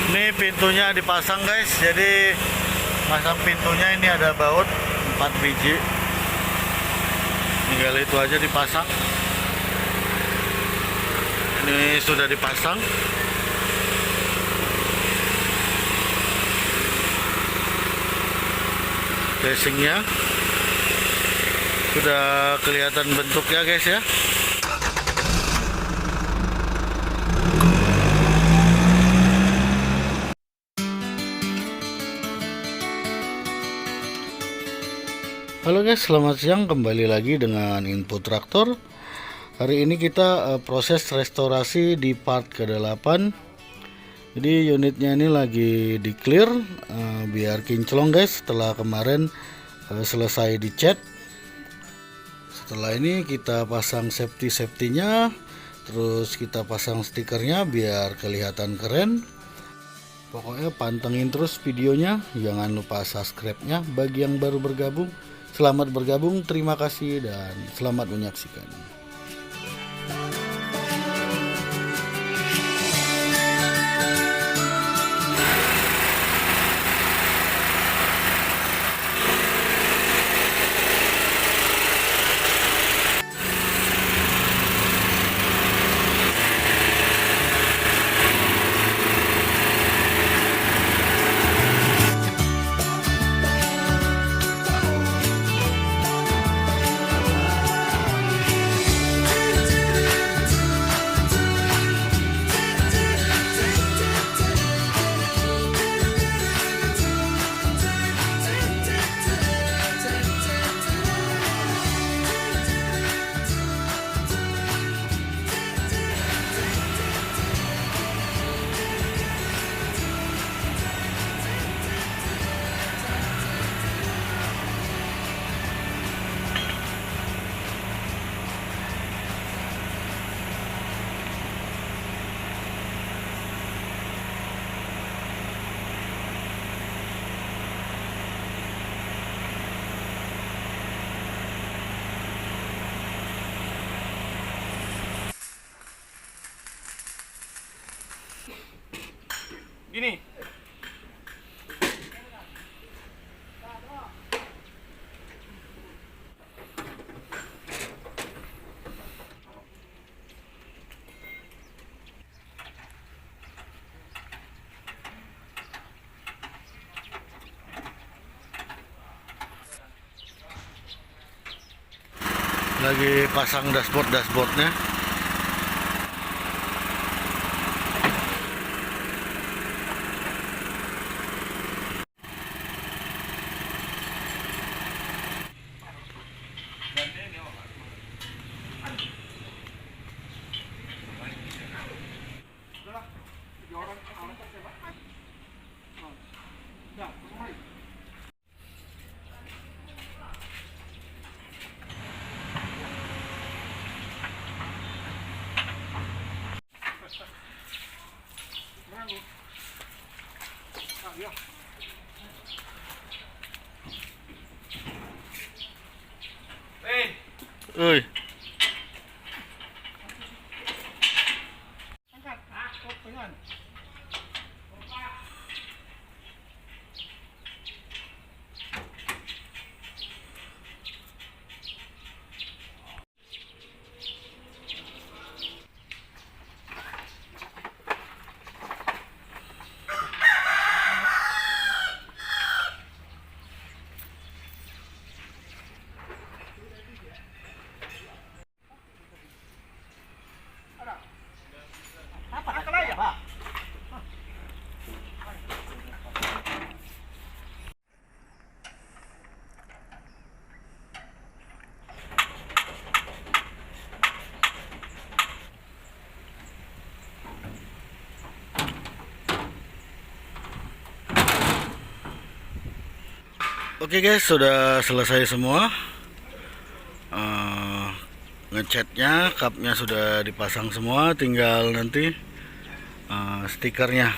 Ini pintunya dipasang guys, jadi pasang pintunya ini ada baut 4 biji. Tinggal itu aja dipasang. Ini sudah dipasang. Casingnya sudah kelihatan bentuknya guys ya. Halo guys, selamat siang, kembali lagi dengan Info Traktor. Hari ini kita proses restorasi di part ke-8. Jadi unitnya ini lagi di clear biar kinclong guys, setelah kemarin selesai dicat. Setelah ini kita pasang safety-nya, terus kita pasang stikernya biar kelihatan keren. Pokoknya pantengin terus videonya, jangan lupa subscribe-nya. Bagi yang baru bergabung, selamat bergabung, terima kasih, dan selamat menyaksikan. Gini. Lagi pasang dashboardnya. Oi. Oke guys, sudah selesai semua. Ngecatnya, cupnya sudah dipasang semua, tinggal nanti stikernya.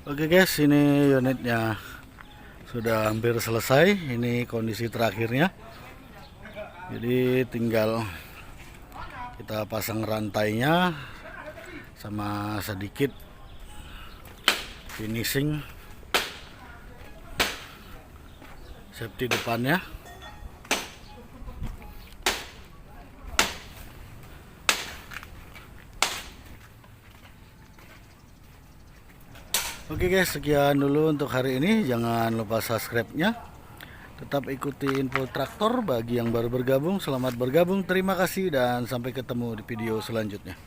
Oke guys, ini unitnya sudah hampir selesai. Ini kondisi terakhirnya. Jadi tinggal kita pasang rantainya sama sedikit finishing safety depannya. Oke guys, sekian dulu untuk hari ini. Jangan lupa subscribe-nya. Tetap ikuti info traktor. Bagi yang baru bergabung, selamat bergabung. Terima kasih dan sampai ketemu di video selanjutnya.